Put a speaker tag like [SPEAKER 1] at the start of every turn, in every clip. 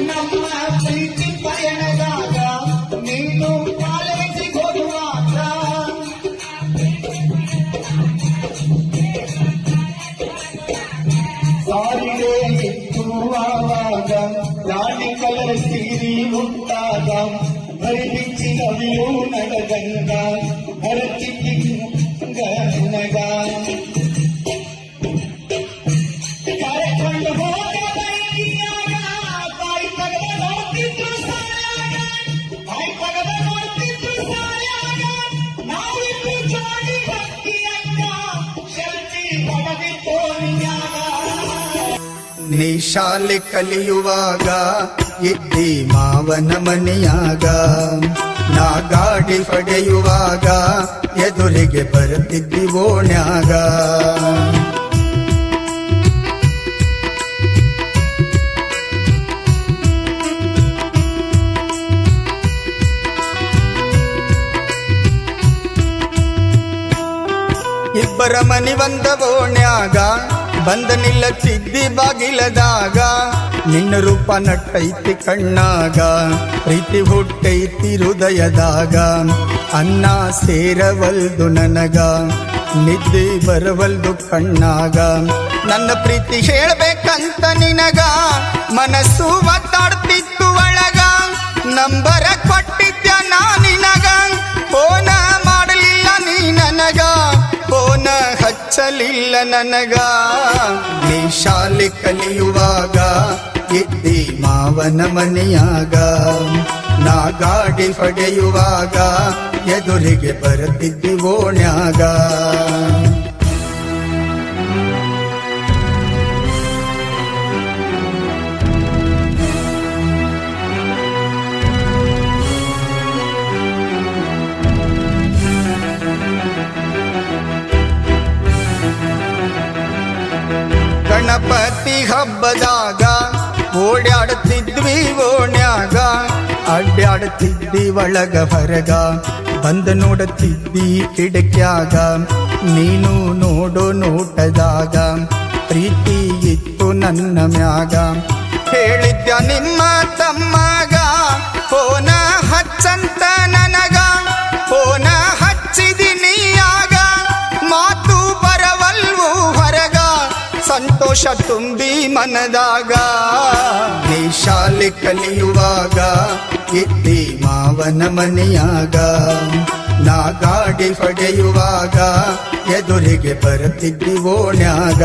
[SPEAKER 1] ನಮ್ಮ ಪ್ರೀತಿ ಪಯಣದಾಗ ನೀನು ಕಾಲೇಜಿಗೆ ಹೋಗುವಾಗ ಸಾರಿಗೆ ಇತ್ತು ಆವಾಗ ರಾಣಿ ಕಲರ್ ಸೀರೆ ಉಟ್ಟಾಗ ಬರಿಬಿಚ್ಚಿ ನವಿಲು ನಡೆದಂಗ ಹರಚಿಕ್ಕಿ ನನಗ ಕರೆಕೊಂಡು ಹೋದ ಬೈಕಿಯಾಗ ಬಾಯಿ ತಗದ ನೋಡ್ತಿದ್ರು ಸಾಯಾಗ ಬಾಯಿ ತಗದ ನೋಡ್ತಿದ್ರು ಸಾಯಾಗ ನಾವಿಬ್ರು ಜೋಡಿ ಭಕ್ತಿಯಂಗ ಶೆಲ್ಫಿ ಹೊಡೆದಿತ್ತು ನಿನ್ಯಾಗ
[SPEAKER 2] ನೀ ಶಾಲೆ ಕಲಿಯುವಾಗ ಇದ್ದಿ ಮಾವನ ಮನೆಯಾಗ ನಾ ಗಾಡಿ ಪಡೆಯುವಾಗ ಎದುರಿಗೆ ಬರುತ್ತಿದ್ದಿ ಓಣ್ಯಾಗ ಇಬ್ಬರ ಮನಿ ಬಂದ ಓಣ್ಯಾಗ ಬಂದ ನಿಲ್ಲತ್ತಿದ್ದಿ ಬಾಗಿಲದಾಗ ನಿನ್ನ ರೂಪ ನಟ್ಟೈತಿ ಕಣ್ಣಾಗ ಪ್ರೀತಿ ಹುಟ್ಟೈತಿ ಹೃದಯದಾಗ ಅನ್ನ ಸೇರವಲ್ದು ನನಗ ನಿದ್ದೆ ಬರವಲ್ದು ಕಣ್ಣಾಗ ನನ್ನ ಪ್ರೀತಿ ಹೇಳ್ಬೇಕಂತ ನಿನಗ ಮನಸ್ಸು ಒತ್ತಾಡ್ತಿತ್ತು ಒಳಗ ನಂಬರ ಕೊಟ್ಟಿದ್ಯ ನಾ ನಿನಗ ಫೋನ ಮಾಡಲಿಲ್ಲ ನೀ ನನಗ ಫೋನ ಹಚ್ಚಲಿಲ್ಲ ನನಗ ನೀ ಶಾಲೆ ಕಲಿಯುವಾಗ ಇದ್ದಿ ಮಾವನ ಮನೆಯಾಗ ನಾ ಗಾಡಿ ಪಡೆಯುವಾಗ ಎದುರಿಗೆ ಬರುತ್ತಿದ್ದಿ ಓಣ್ಯಾಗ ಗಣಪತಿ ಹಬ್ಬದಾಗ ಓಡ್ಯಾಡುತ್ತಿದ್ವಿ ಓಣ್ಯಾಗ ಅಡ್ಡಾಡುತ್ತಿದ್ದಿ ಒಳಗ ಹೊರಗ ಬಂದು ನೋಡುತ್ತಿದ್ದಿ ಕಿಡಕ್ಯಾಗ ನೀನು ನೋಡೋ ನೋಟದಾಗ ಪ್ರೀತಿ ಇತ್ತು ನನ್ನ ಮ್ಯಾಗ ಹೇಳಿದ್ಯ ನಿಮ್ಮ ತಮ್ಮಗ ಫೋನ ಹಚ್ಚಂತ ನನಗ ಫೋನ ಹಚ್ಚಿದಿನಿಯಾಗ ಮಾತು ಬರವಲ್ವು ಹೊರಗ ಸಂತೋಷ ತುಂಬಿ ಮನದಾಗ ನೀ ಶಾಲೆ ಕಲಿಯುವಾಗ ಇದ್ದಿ ಮಾವನ ಮನೆಯಾಗ ನಾ ಗಾಡಿ ಪಡೆಯುವಾಗ ಎದುರಿಗೆ ಬರುತ್ತಿದ್ದಿ ಓಣ್ಯಾಗ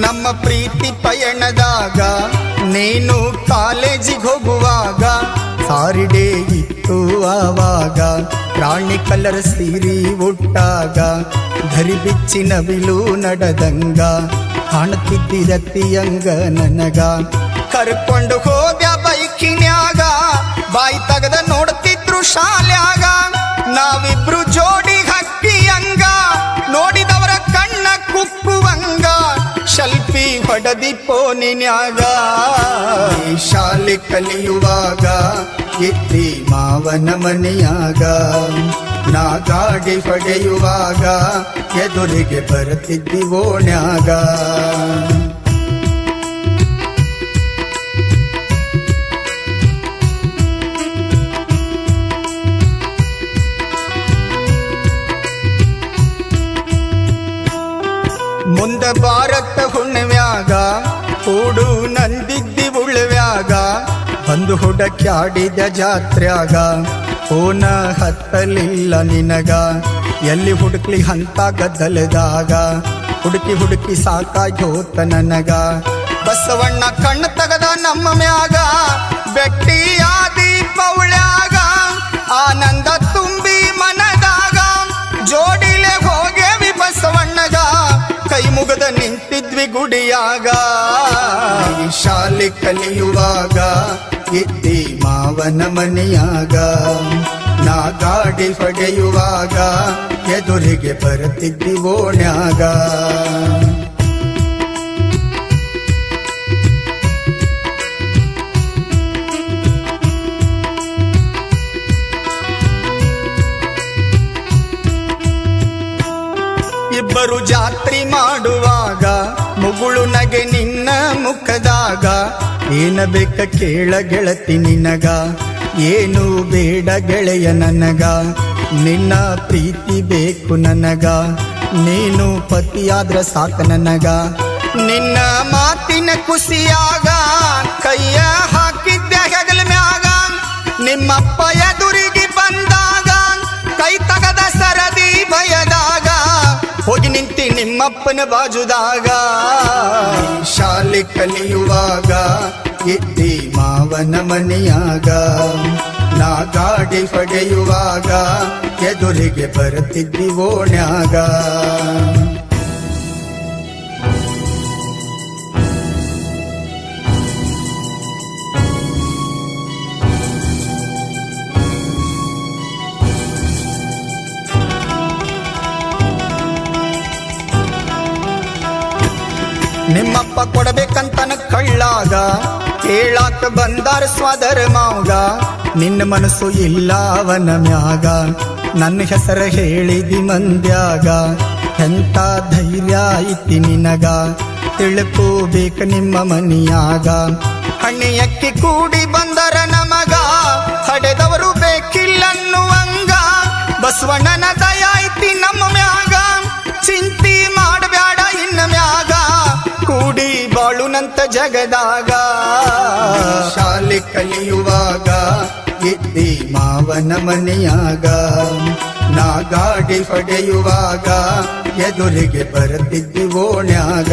[SPEAKER 2] ನಮ್ಮ ಪ್ರೀತಿ ಪಯಣದಾಗ ನೀನು ಕಾಲೇಜಿಗೆ ಹೋಗುವಾಗ ಸಾರಿಡೇ ಇತ್ತು ಆವಾಗ ರಾಣಿ ಕಲರ್ ಸೀರೆ ಉಟ್ಟಾಗ ಧರಿ ಬಿಚ್ಚಿ ನವಿಲು ನಡೆದಂಗ ಕಾಣುತ್ತಿದ್ದಿರತಿಯಂಗ ನನಗ ಕರ್ಕೊಂಡು ಹೋದ್ಯ ಬೈಕಿನ್ಯಾಗ ಬಾಯಿ ತಗದ ನೋಡ್ತಿದ್ರು ಶಾಲ್ಯಾಗ ನಾವಿಬ್ರು ಜೋಡಿ ಹಕ್ಕಿಯಂಗ ನೋಡಿದವರ ಕಣ್ಣ ಕುಕ್ಕುವಂಗ ಶೆಲ್ಫಿ ಹೊಡೆದಿ ಫೋನಿನ್ಯಾಗ ಈ ಶಾಲೆ ಕಲಿಯುವಾಗ ಇದ್ದಿ ಮಾವನ ಮನೆಯಾಗ ನಾ ಗಾಡಿ ಪಡೆಯುವಾಗ ಎದುರಿಗೆ ಬರುತ್ತಿದ್ದಿ ಓಣ್ಯಾಗ ಮುಂದ ಭಾರತ ಹುಣ್ಣ್ಯಾಗ ಕೂಡು ನಂದಿದ್ದಿ ಉಳ್ವ್ಯಾಗ ಬಂದು ಹುಡಕ್ಯಾಡಿದ ಜಾತ್ರ್ಯಾಗ ಫೋನ ಹತ್ತಲಿಲ್ಲ ನಿನಗ ಎಲ್ಲಿ ಹುಡುಕ್ಲಿ ಹಂತ ಗದ್ದಲದಾಗ ಹುಡುಕಿ ಹುಡುಕಿ ಸಾಕಾಗಿ ಹೋತ ನನಗ ಬಸವಣ್ಣ ಕಣ್ಣು ತಗದ ನಮ್ಮ ಮ್ಯಾಗ ಬೆಟ್ಟಿಯಾದಿ ಪೌಳ್ಯಾಗ ಆನಂದ ತುಂಬಿ ಮನದಾಗ ಜೋಡಿಲೆ ಹೋಗೇವಿ ಬಸವಣ್ಣಗ ಕೈ ಮುಗದ ನಿಂತಿದ್ವಿ ಗುಡಿಯಾಗ ಶಾಲೆ ಶಾಲೆ ಕಲಿಯುವಾಗ ಇದ್ದಿ ಮಾವನ ಮನೆಯಾಗ ನಾ ಗಾಡಿ ಹೊಡೆಯುವಾಗ ಎದುರಿಗೆ ಬರುತ್ತಿದ್ದಿ ಓಣ್ಯಾಗ ಇಬ್ಬರು ಜಾತ್ರೆ ಮಾಡುವಾಗ ಮುಗುಳು ನಗೆ ನಿನ್ನ ಮುಖದಾಗ ಏನ ಬೇಕ ಕೇಳ ಗೆಳತಿ ನಿನಗ ಏನು ಬೇಡ ಗೆಳೆಯ ನನಗ ನಿನ್ನ ಪ್ರೀತಿ ಬೇಕು ನನಗ ನೀನು ಪತಿಯಾದ್ರ ಸಾಕ ನನಗ ನಿನ್ನ ಮಾತಿನ ಖುಷಿಯಾಗ ಕೈಯ ಹಾಕಿದ್ದೆ ಹೆಗಲ ಮ್ಯಾಗ ನಿಮ್ಮಪ್ಪ ಎದುರಿಗೆ ಬಂದಾಗ ಕೈ ತಗದ ಸರದಿ ಭಯದಾಗ ಹೋಗಿ ನಿಂತಿ ನಿಮ್ಮಪ್ಪನ ಬಾಜುದಾಗ ಶಾಲೆ ಕಲಿಯುವಾಗ ಇದ್ದಿ ಮಾವನ ಮನೆಯಾಗ ನಾ ಗಾಡಿ ಹೊಡೆಯುವಾಗ ಎದುರಿಗೆ ಬರುತ್ತಿದ್ದಿ ಓಣ್ಯಾಗ ನಿಮ್ಮಪ್ಪ ಕೊಡಬೇಕಂತನ ಕಳ್ಳಾಗ ಕೇಳಾಕ ಬಂದಾರ ಸ್ವಧರ್ಮಾಗ ನಿನ್ನ ಮನಸ್ಸು ಇಲ್ಲ ಅವನ ಮ್ಯಾಗ ನನ್ನ ಹೆಸರ ಹೇಳಿದಿ ಮಂದ್ಯಾಗ ಎಂತ ಧೈರ್ಯ ಐತಿ ನಿನಗ ತಿಳ್ಕೋಬೇಕ ನಿಮ್ಮ ಮನಿಯಾಗ ಹಣ್ಣಿಯಕ್ಕಿ ಕೂಡಿ ಬಂದರ ನಮಗ ಹಡೆದವರು ಬೇಕಿಲ್ಲನ್ನುವಂಗ ಬಸವಣ್ಣನ ದಯ ಐತಿ ನಮ್ಮ ಮ್ಯಾಗ ಚಿಂತಿ ಮಾಡಬ್ಯಾಡ ಇನ್ನ ಮ್ಯಾಗ ಕೂಡಿ ಬಾಳುನಂತ ಜಗದಾಗ ಶಾಲೆ ಕಲಿಯುವಾಗ ಇದ್ದಿ ಮಾವನ ಮನೆಯಾಗ ನಾ ಗಾಡಿ ಹೊಡೆಯುವಾಗ ಎದುರಿಗೆ ಬರುತ್ತಿದ್ದಿ ಓಣ್ಯಾಗ